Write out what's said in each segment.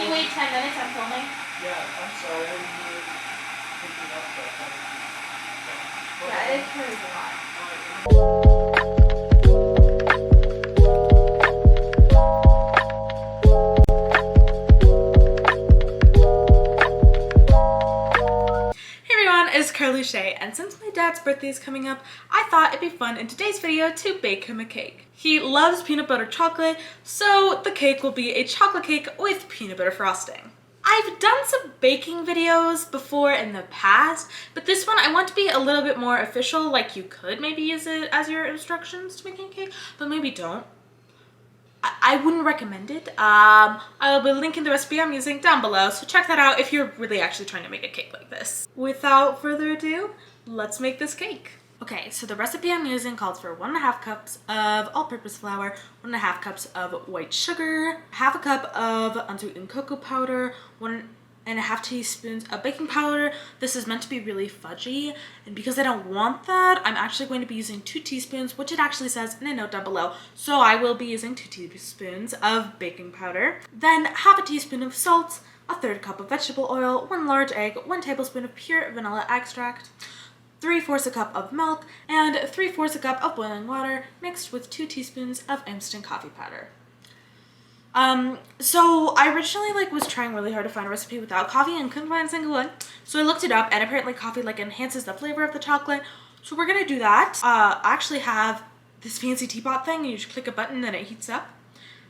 Can you wait 10 minutes? I'm filming. Yeah, I'm sorry. I didn't hear picking up that. Yeah, it hurts a lot. Is Curly Shay, and since my dad's birthday is coming up, I thought it'd be fun in today's video to bake him a cake. He loves peanut butter chocolate, so the cake will be a chocolate cake with peanut butter frosting. I've done some baking videos before in the past, but this one I want to be a little bit more official, like you could maybe use it as your instructions to making a cake, but maybe don't. I wouldn't recommend it. I will be linking the recipe I'm using down below, so check that out if you're really actually trying to make a cake like this. Without further ado, let's make this cake. Okay, so the recipe I'm using calls for 1.5 cups of all-purpose flour, 1.5 cups of white sugar, half a cup of unsweetened cocoa powder, 1.5 teaspoons of baking powder. This is meant to be really fudgy, and because I don't want that, I'm actually going to be using 2 teaspoons, which it actually says in a note down below. So I will be using 2 teaspoons of baking powder, then half a teaspoon of salt, a third cup of vegetable oil, 1 large egg, 1 tablespoon of pure vanilla extract, 3/4 a cup of milk, and 3/4 a cup of boiling water mixed with 2 teaspoons of instant coffee powder. So I originally was trying really hard to find a recipe without coffee and couldn't find a single one. So I looked it up, and apparently coffee enhances the flavor of the chocolate. So we're gonna do that. I actually have this fancy teapot thing, and you just click a button and it heats up.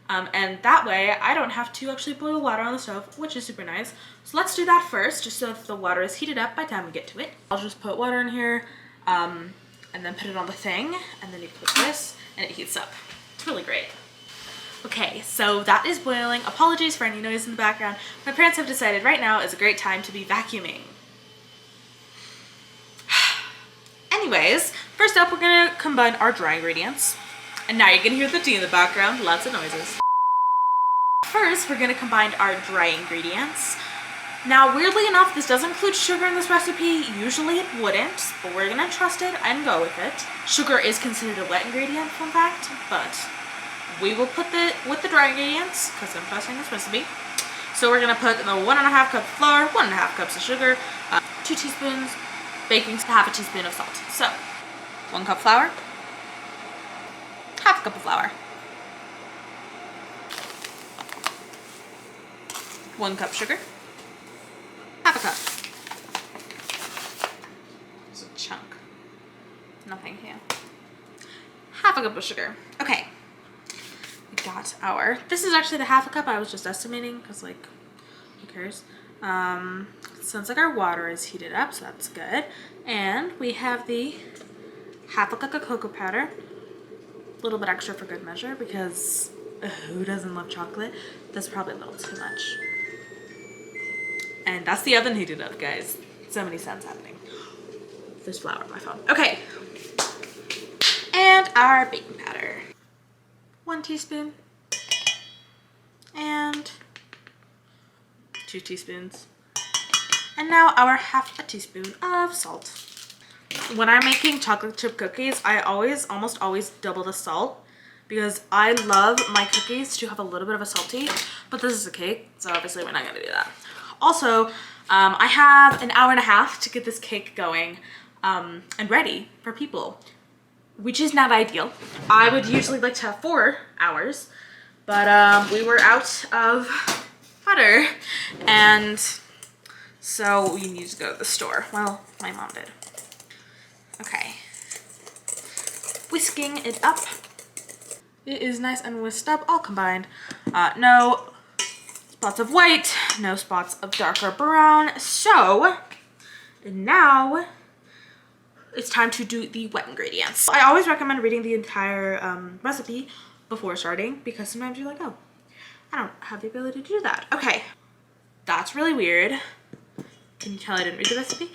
And that way I don't have to actually boil water on the stove, which is super nice. So let's do that first, just so that the water is heated up by the time we get to it. I'll just put water in here, and then put it on the thing, and then you put this, and it heats up. It's really great. Okay, so that is boiling. Apologies for any noise in the background. My parents have decided right now is a great time to be vacuuming. Anyways, first up we're gonna combine our dry ingredients. And now you're gonna hear the tea in the background, lots of noises. First, we're gonna combine our dry ingredients. Now, weirdly enough, this does include sugar in this recipe. Usually it wouldn't, but we're gonna trust it and go with it. Sugar is considered a wet ingredient, fun fact, but we will put with the dry ingredients because I'm trusting this recipe. So we're gonna put the 1.5 cup of flour, 1.5 cups of sugar, 2 teaspoons baking, half a teaspoon of salt. So 1 cup flour, half a cup of flour, 1 cup sugar, half a cup. It's a chunk. Nothing here. Half a cup of sugar. Okay. We got our, this is actually the half a cup. I was just estimating because who cares? Sounds like our water is heated up, so that's good. And we have the half a cup of cocoa powder. A little bit extra for good measure because who doesn't love chocolate? That's probably a little too much. And that's the oven heated up, guys. So many sounds happening. There's flour on my phone. Okay. And our baking powder. 1 teaspoon. And 2 teaspoons. And now our half a teaspoon of salt. When I'm making chocolate chip cookies, I almost always double the salt because I love my cookies to have a little bit of a salty, but this is a cake, so obviously we're not gonna do that. Also, I have an hour and a half to get this cake going and ready for people, which is not ideal. I would usually like to have 4 hours, but we were out of butter, and so we need to go to the store. Well, my mom did. Okay, whisking it up. It is nice and whisked up, all combined. No spots of white, no spots of darker brown. So now it's time to do the wet ingredients. I always recommend reading the entire recipe before starting because sometimes you're like, oh, I don't have the ability to do that. Okay, that's really weird. Can you tell I didn't read the recipe?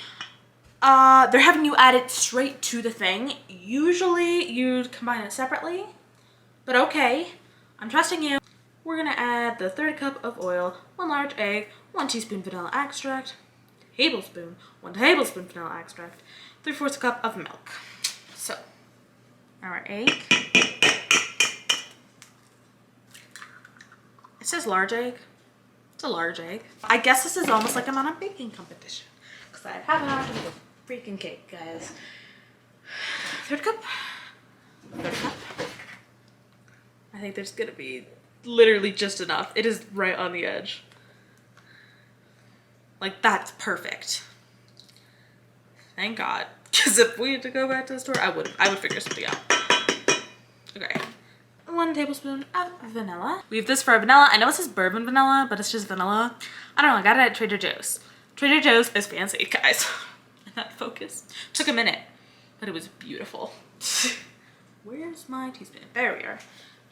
They're having you add it straight to the thing. Usually you'd combine it separately, but okay, I'm trusting you. We're gonna add the 1/3 cup of oil, 1 large egg, 1 teaspoon vanilla extract, 1 tablespoon vanilla extract, 3/4 cup of milk. So, our egg. It says large egg. It's a large egg. I guess this is almost like I'm on a baking competition because I have an hour to make a freaking cake, guys. Third cup. Third cup. I think there's gonna be literally just enough. It is right on the edge. Like, that's perfect. Thank God. Because if we had to go back to the store, I would figure something out. Okay. 1 tablespoon of vanilla. We have this for our vanilla. I know it says bourbon vanilla, but it's just vanilla. I don't know, I got it at Trader Joe's. Trader Joe's is fancy, guys. And that focus took a minute, but it was beautiful. Where's my teaspoon? There we are.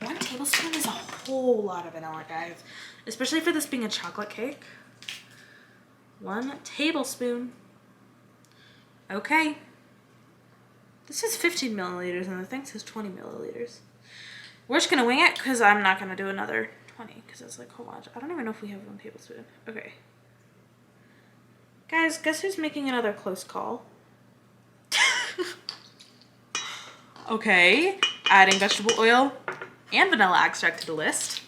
1 tablespoon is a whole lot of vanilla, guys. Especially for this being a chocolate cake. 1 tablespoon. Okay. This is 15 milliliters and the thing says 20 milliliters. We're just gonna wing it because I'm not gonna do another 20 because it's like a whole lot. I don't even know if we have 1 tablespoon. Okay. Guys, guess who's making another close call? Okay. Adding vegetable oil and vanilla extract to the list.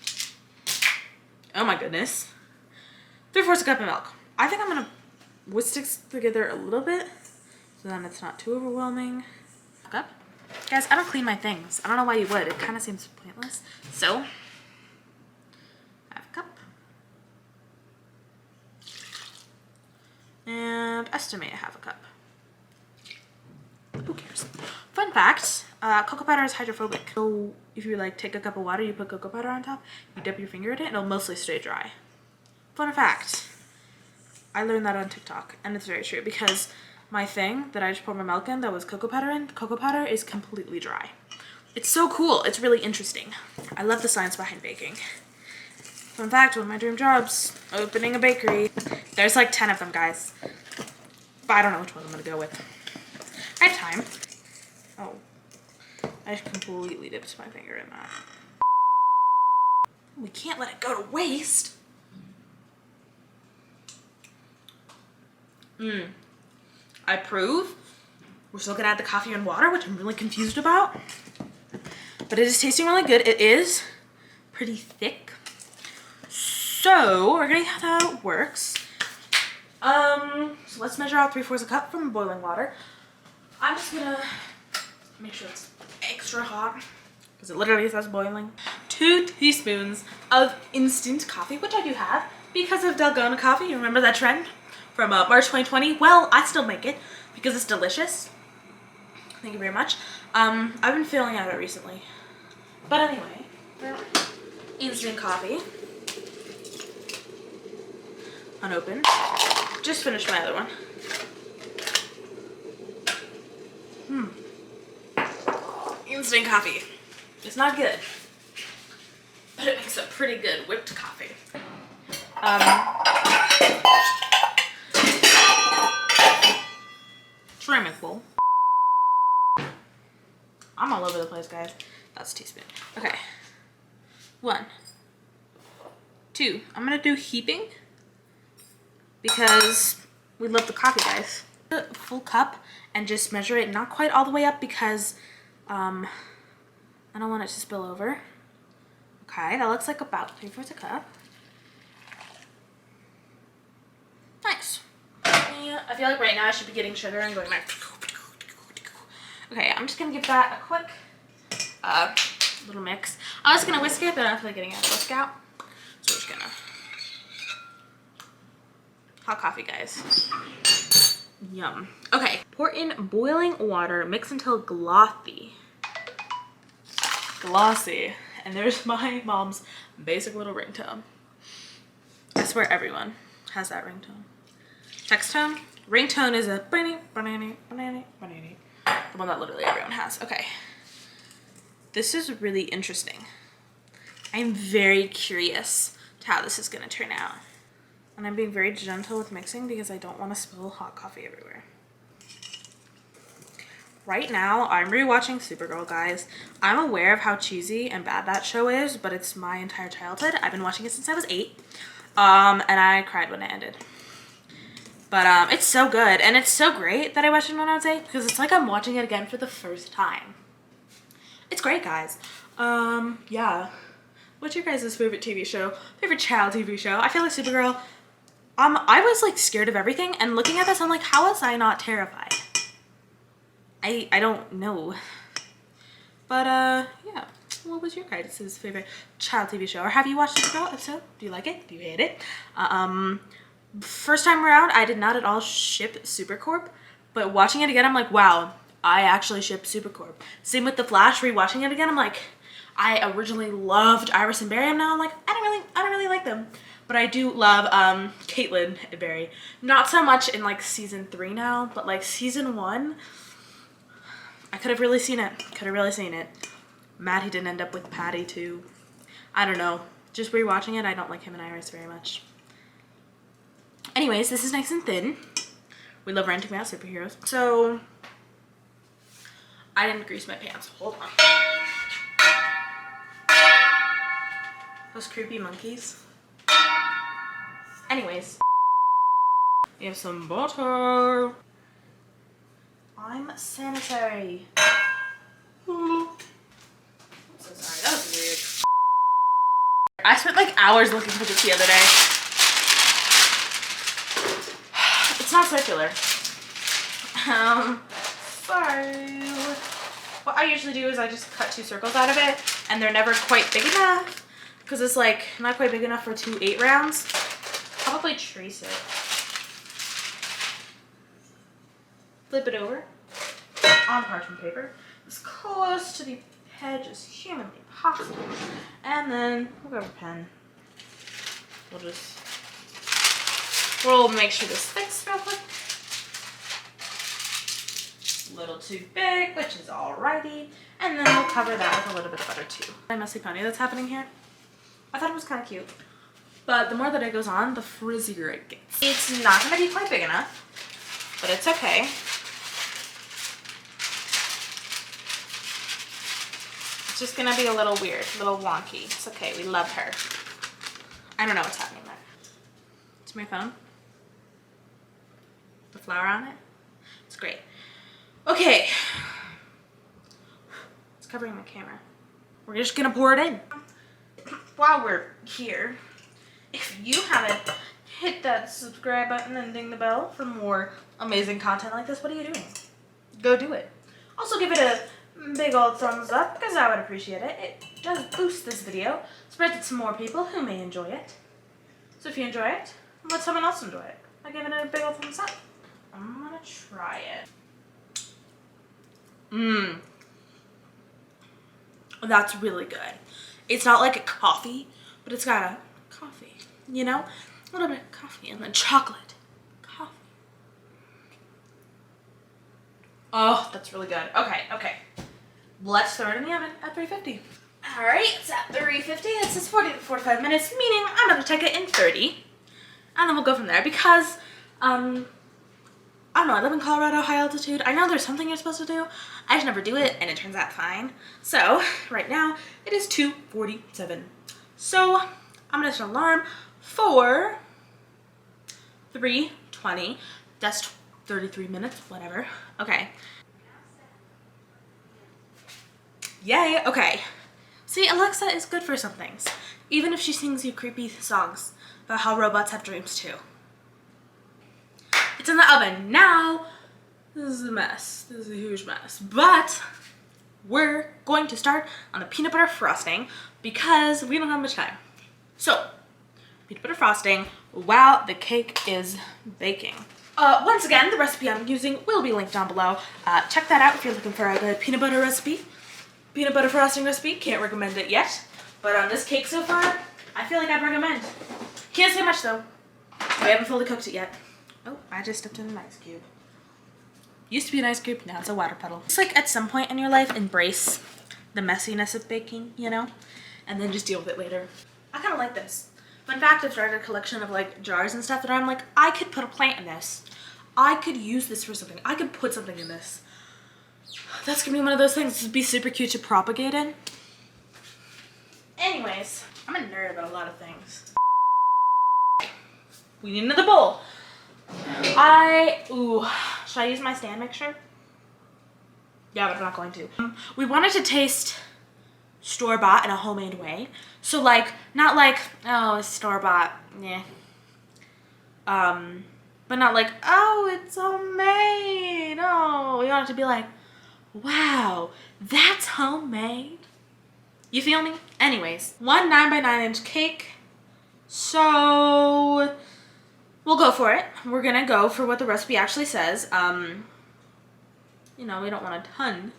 Oh my goodness. 3/4 cup of milk. I think I'm gonna whisk this together a little bit so then it's not too overwhelming. Cup. Guys, I don't clean my things. I don't know why you would. It kind of seems pointless. So, 1/2 cup. And estimate 1/2 cup. Who cares? Fun fact, cocoa powder is hydrophobic. So if you like take a cup of water, you put cocoa powder on top, you dip your finger in it, and it'll mostly stay dry. Fun fact. I learned that on TikTok, and it's very true because my thing that I just poured my milk in that was cocoa powder in, cocoa powder is completely dry. It's so cool. It's really interesting. I love the science behind baking. Fun fact, one of my dream jobs, opening a bakery. There's like 10 of them, guys. But I don't know which one I'm gonna go with. I have time. Oh, I just completely dipped my finger in that. We can't let it go to waste. I approve. We're still gonna add the coffee and water, which I'm really confused about. But it is tasting really good. It is pretty thick. So we're gonna see how that works. So let's measure out 3/4 cup from boiling water. I'm just gonna make sure it's extra hot because it literally says boiling. 2 teaspoons of instant coffee, which I do have because of Dalgona coffee. You remember that trend from March 2020? Well, I still make it because it's delicious. Thank you very much. I've been failing at it recently. But anyway, instant coffee. Unopened. Just finished my other one. Instant coffee. It's not good, but it makes a pretty good whipped coffee. Ceramic bowl. I'm all over the place, guys. That's a teaspoon. Okay. 1, 2. I'm gonna do heaping because we love the coffee, guys. A full cup and just measure it not quite all the way up because I don't want it to spill over. Okay, that looks like about 3/4 cup. Nice. Yeah, I feel like right now I should be getting sugar and going like. Okay, I'm just gonna give that a quick little mix. I was gonna whisk it, but I don't feel like getting a whisk out. So we're just gonna. Hot coffee, guys. Yum. Okay, pour in boiling water, mix until glossy. Glossy. And there's my mom's basic little ringtone. I swear everyone has that ringtone. Text tone. Ringtone is a the one that literally everyone has. Okay. This is really interesting. I'm very curious to how this is gonna turn out. And I'm being very gentle with mixing because I don't want to spill hot coffee everywhere. Right now, I'm rewatching Supergirl, guys. I'm aware of how cheesy and bad that show is, but it's my entire childhood. I've been watching it since I was 8. And I cried when it ended. But it's so good, and it's so great that I watched it when I was 8 because it's like I'm watching it again for the first time. It's great, guys. Yeah. What's your guys' favorite TV show? Favorite child TV show? I feel like Supergirl. I was like scared of everything, and looking at this, I'm like, how was I not terrified? I don't know. But yeah. What was your guys' favorite child TV show? Or have you watched Supergirl episode? Do you like it? Do you hate it? First time around, I did not at all ship Supercorp, but watching it again, I'm like, wow, I actually ship Supercorp. Same with The Flash. Rewatching it again, I'm like, I originally loved Iris and Barry, and now I'm like, I don't really like them. But I do love Caitlin and Barry. Not so much in like season 3 now, but like season 1, I could have really seen it. Mad he didn't end up with Patty too. I don't know. Just rewatching it, I don't like him and Iris very much. Anyways, this is Nice and Thin. We love ranting about superheroes. So, I didn't grease my pants. Hold on. Those creepy monkeys. Anyways. We have some butter. I'm sanitary. I'm so sorry, that was weird. I spent like hours looking for this the other day. It's not circular. So what I usually do is I just cut 2 circles out of it, and they're never quite big enough because it's like not quite big enough for 2 8 rounds. Probably trace it. Flip it over on parchment paper as close to the edge as humanly possible, and then we'll grab a pen. We'll make sure this fits real quick. A little too big, which is alrighty, and then we'll cover that with a little bit of butter too. My messy pony that's happening here. I thought it was kind of cute, but the more that it goes on, the frizzier it gets. It's not going to be quite big enough, but it's okay. It's just gonna be a little weird, a little wonky. It's okay, we love her. I don't know what's happening there. It's my phone. The flour on it. It's great. Okay. It's covering my camera. We're just gonna pour it in. While we're here, if you haven't hit that subscribe button and ding the bell for more amazing content like this, what are you doing? Go do it. Also give it a big old thumbs up because I would appreciate it. It does boost this video, spread it to more people who may enjoy it. So if you enjoy it, let someone else enjoy it by giving it a big old thumbs up. I'm gonna try it. That's really good. It's not like a coffee, but it's got a coffee, you know? A little bit of coffee and then chocolate. Coffee. Oh, that's really good. Okay. Let's throw it in the oven at 350. All right, it's at 350. It says 40 to 45 minutes, meaning I'm gonna take it in 30. And then we'll go from there because, I don't know, I live in Colorado, high altitude. I know there's something you're supposed to do. I just never do it, and it turns out fine. So, right now, it is 2:47. So, I'm gonna set an alarm for 3:20. That's 33 minutes, whatever. Okay. Yay, okay. See, Alexa is good for some things. Even if she sings you creepy songs about how robots have dreams too. It's in the oven. Now, this is a mess. This is a huge mess. But we're going to start on the peanut butter frosting because we don't have much time. So, peanut butter frosting while the cake is baking. Once again, the recipe I'm using will be linked down below. Check that out if you're looking for a good peanut butter recipe. Peanut butter frosting recipe. Can't recommend it yet. But on this cake so far, I feel like I'd recommend. Can't say much though. We haven't fully cooked it yet. Oh, I just stepped in an ice cube. Used to be an ice cube, now it's a water puddle. Just like at some point in your life, embrace the messiness of baking, you know? And then just deal with it later. I kind of like this. Fun fact, I've started a collection of like jars and stuff that I'm like, I could put a plant in this. I could use this for something. I could put something in this. That's gonna be one of those things. This would be super cute to propagate in. Anyways, I'm a nerd about a lot of things. We need another bowl. Should I use my stand mixture? Yeah, but I'm not going to. We wanted to taste store-bought in a homemade way. So like, not like, oh, it's store-bought, yeah. But not like, oh, it's homemade. Oh, you want it to be like, wow, that's homemade. You feel me? Anyways, one 9x9 inch cake. So we'll go for it. We're gonna go for what the recipe actually says. You know, we don't want a ton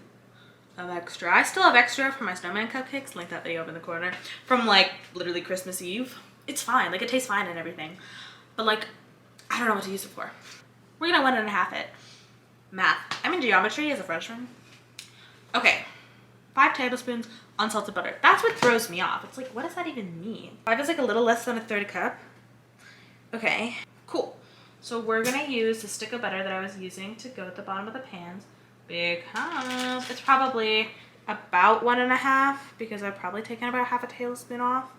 of extra. I still have extra for my snowman cupcakes. Link that video up in the corner. From like literally Christmas Eve. It's fine. Like it tastes fine and everything. But like, I don't know what to use it for. We're gonna 1.5 it. Math. I'm in geometry as a freshman. Okay. 5 tablespoons unsalted butter. That's what throws me off. It's like, what does that even mean? 5 is like a little less than a 1/3 cup. Okay, cool. So we're gonna use the stick of butter that I was using to go at the bottom of the pans. Because it's probably about 1.5 because I've probably taken about 1/2 tablespoon off.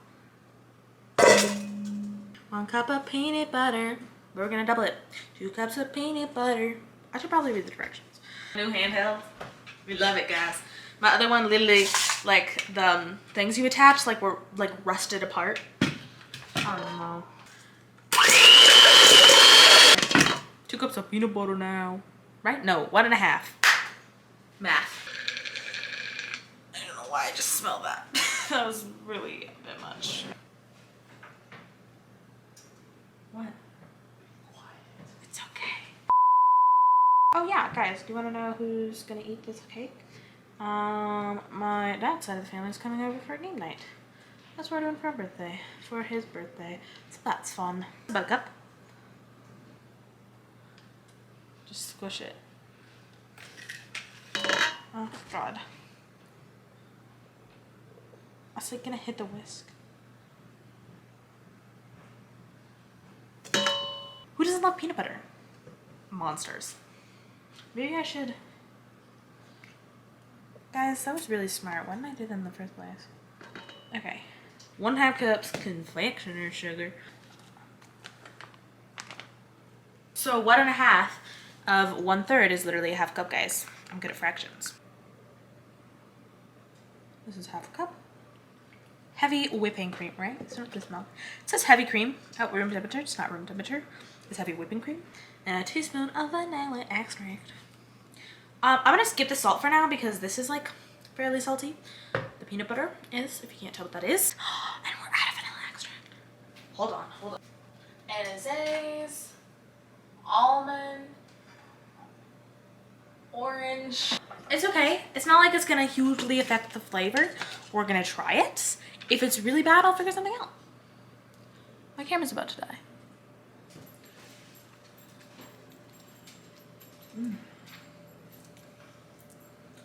1 cup of peanut butter. We're gonna double it. 2 cups of peanut butter. I should probably read the directions. New handheld. We love it, guys. My other one literally, like, the things you attach, like, were, like, rusted apart. I don't know. 2 cups of peanut butter now. Right? No, 1.5. Math. I don't know why I just smelled that. That was really a bit much. What? It's okay. Oh yeah, guys, do you want to know who's gonna eat this cake? My dad's side of the family is coming over for a game night. That's what we're doing for our birthday. For his birthday. So that's fun. About a cup. Just squish it. Oh god. I was like gonna hit the whisk. Who doesn't love peanut butter? Monsters. Maybe I should. Guys, that was really smart. Why didn't I do that in the first place? Okay. 1/2 cups confectioner sugar. So 1.5 of 1/3 is literally a 1/2 cup, guys. I'm good at fractions. This is 1/2 cup. Heavy whipping cream, right? It's not just milk. It says heavy cream at room temperature. It's not room temperature. It's heavy whipping cream. And a teaspoon of vanilla extract. I'm gonna skip the salt for now because this is like fairly salty. The peanut butter is, if you can't tell what that is. And we're out of vanilla extract. Hold on, hold on. And it says almond, orange. It's okay. It's not like it's gonna hugely affect the flavor. We're gonna try it. If it's really bad, I'll figure something out. My camera's about to die.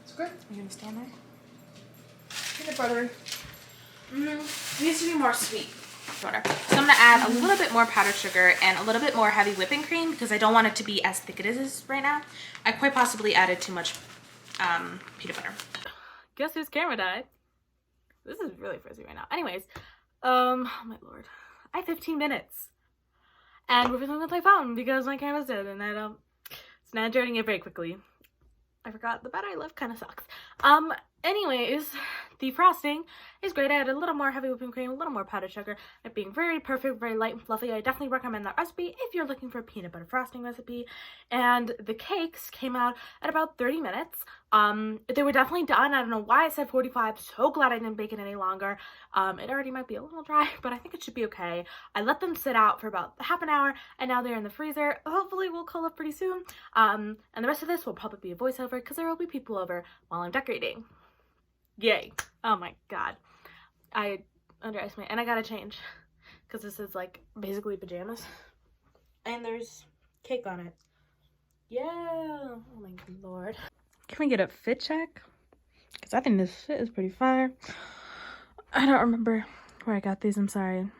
It's good. Are you gonna stand there? Peanut butter. Needs to be more sweet. Butter. So I'm gonna add a little bit more powdered sugar and a little bit more heavy whipping cream because I don't want it to be as thick as it is right now. I quite possibly added too much peanut butter. Guess whose camera died? This is really frizzy right now. Anyways, oh my lord. I have 15 minutes. And we're filming with my phone because my camera's dead and I don't. It's not joining it very quickly. I forgot the battery life kind of sucks. Anyways, the frosting is great. I added a little more heavy whipping cream, a little more powdered sugar. It being very perfect, very light and fluffy. I definitely recommend that recipe if you're looking for a peanut butter frosting recipe. And the cakes came out at about 30 minutes. They were definitely done. I don't know why it said 45. So glad I didn't bake it any longer. It already might be a little dry, but I think it should be okay. I let them sit out for about half an hour, and now they're in the freezer. Hopefully we'll cool up pretty soon. And the rest of this will probably be a voiceover because there will be people over while I'm decorating. Yay. Oh my god. I underestimate. And I gotta change because this is like basically pajamas. And there's cake on it. Yeah. Oh my lord. Can we get a fit check? Because I think this fit is pretty fire. I don't remember where I got these. I'm sorry.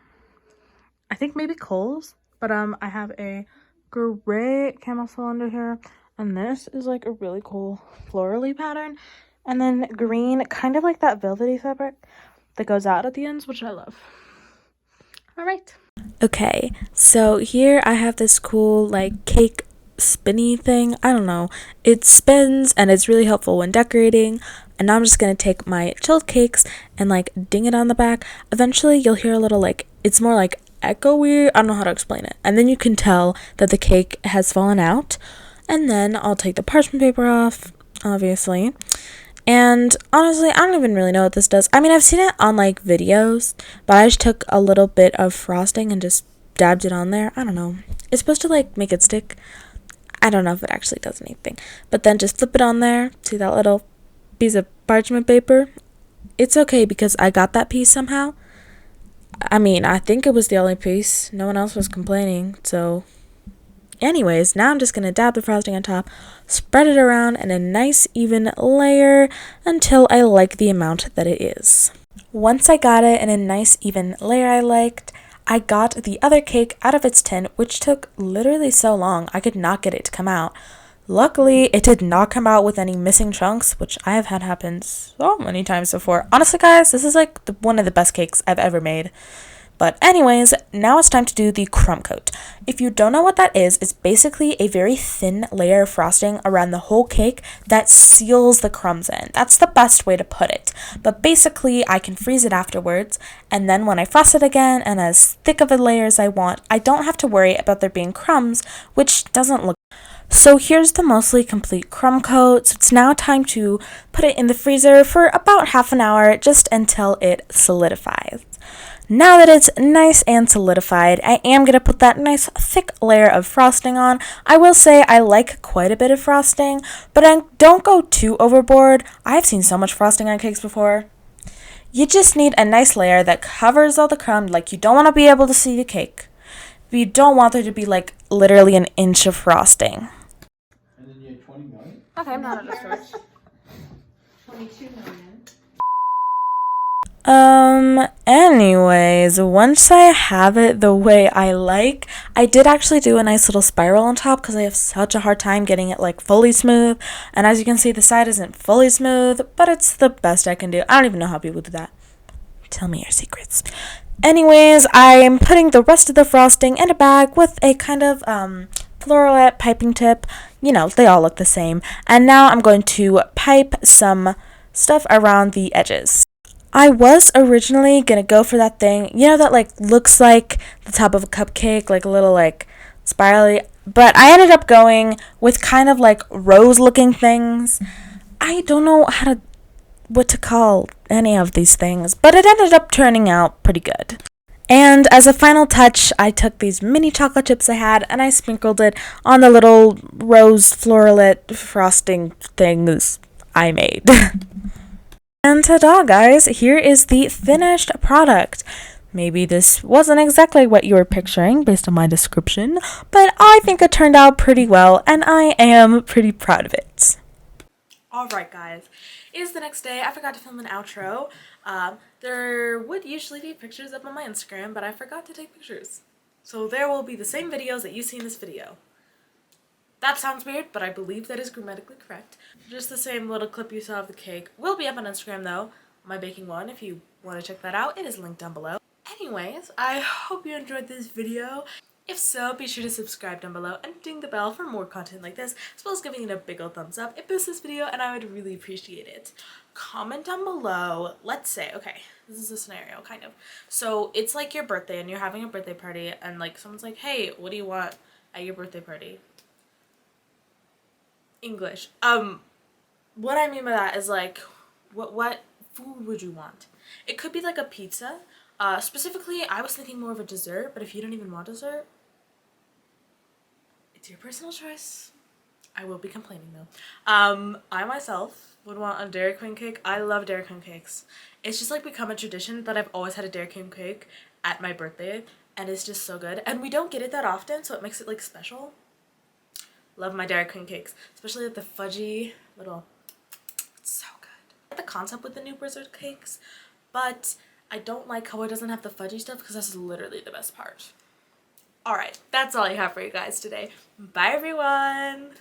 I think maybe Kohl's. But I have a great camisole under here. And this is like a really cool florally pattern. And then green, kind of like that velvety fabric that goes out at the ends, which I love. All right. Okay, so here I have this cool like cake spinny thing. I don't know. It spins and it's really helpful when decorating. And now I'm just gonna take my chilled cakes and like ding it on the back. Eventually you'll hear a little like, it's more like echoey. I don't know how to explain it. And then you can tell that the cake has fallen out. And then I'll take the parchment paper off, obviously. And honestly, I don't even really know what this does. I mean, I've seen it on like videos, but I just took a little bit of frosting and just dabbed it on there. I don't know. It's supposed to like make it stick. I don't know if it actually does anything. But then just flip it on there. See that little piece of parchment paper? It's okay because I got that piece somehow. I mean, I think it was the only piece. No one else was complaining. So anyways, now I'm just going to dab the frosting on top, spread it around in a nice even layer until I like the amount that it is. Once I got it in a nice even layer I got the other cake out of its tin, which took literally so long I could not get it to come out. Luckily, it did not come out with any missing chunks, which I have had happen so many times before. Honestly, guys, this is like one of the best cakes I've ever made. But anyways, now it's time to do the crumb coat. If you don't know what that is, it's basically a very thin layer of frosting around the whole cake that seals the crumbs in. That's the best way to put it. But basically, I can freeze it afterwards, and then when I frost it again and as thick of a layer as I want, I don't have to worry about there being crumbs, which doesn't look. So here's the mostly complete crumb coat. So it's now time to put it in the freezer for about half an hour, just until it solidifies. Now that it's nice and solidified, I am going to put that nice thick layer of frosting on. I will say I like quite a bit of frosting, but I don't go too overboard. I've seen so much frosting on cakes before. You just need a nice layer that covers all the crumbs, like you don't want to be able to see the cake. But you don't want there to be like literally an inch of frosting. And then you had 20 million? Okay, I'm not at a stretch. 22 million. Anyways, once I have it the way I like, I did actually do a nice little spiral on top because I have such a hard time getting it like fully smooth. And as you can see, the side isn't fully smooth, but it's the best I can do. I don't even know how people do that. Tell me your secrets. Anyways, I'm putting the rest of the frosting in a bag with a kind of, floral piping tip. You know, they all look the same. And now I'm going to pipe some stuff around the edges. I was originally gonna go for that thing, you know, that like looks like the top of a cupcake, like a little like spirally, but I ended up going with kind of like rose looking things. I don't know what to call any of these things, but it ended up turning out pretty good. And as a final touch, I took these mini chocolate chips I had and I sprinkled it on the little rose floralet frosting things I made. And ta-da, guys, here is the finished product. Maybe this wasn't exactly what you were picturing based on my description, but I think it turned out pretty well, and I am pretty proud of it. Alright guys, it is the next day. I forgot to film an outro. There would usually be pictures up on my Instagram, but I forgot to take pictures. So there will be the same videos that you see in this video. That sounds weird, but I believe that is grammatically correct. Just the same little clip you saw of the cake will be up on Instagram though, my baking one, if you want to check that out. It is linked down below. Anyways, I hope you enjoyed this video. If so, be sure to subscribe down below and ding the bell for more content like this, as well as giving it a big old thumbs up. It boosts this video and I would really appreciate it. Comment down below. Let's say, okay, this is a scenario kind of. So it's like your birthday and you're having a birthday party and like someone's like, hey, what do you want at your birthday party? English. What I mean by that is like, what food would you want? It could be like a pizza. Specifically, I was thinking more of a dessert, but if you don't even want dessert, it's your personal choice. I will be complaining though. I myself would want a Dairy Queen cake. I love Dairy Queen cakes. It's just like become a tradition that I've always had a Dairy Queen cake at my birthday, and it's just so good. And we don't get it that often, so it makes it like special. Love my Dairy Queen cakes, especially like the fudgy little, it's so good. I like the concept with the new Blizzard cakes, but I don't like how it doesn't have the fudgy stuff because that's literally the best part. Alright, that's all I have for you guys today. Bye everyone!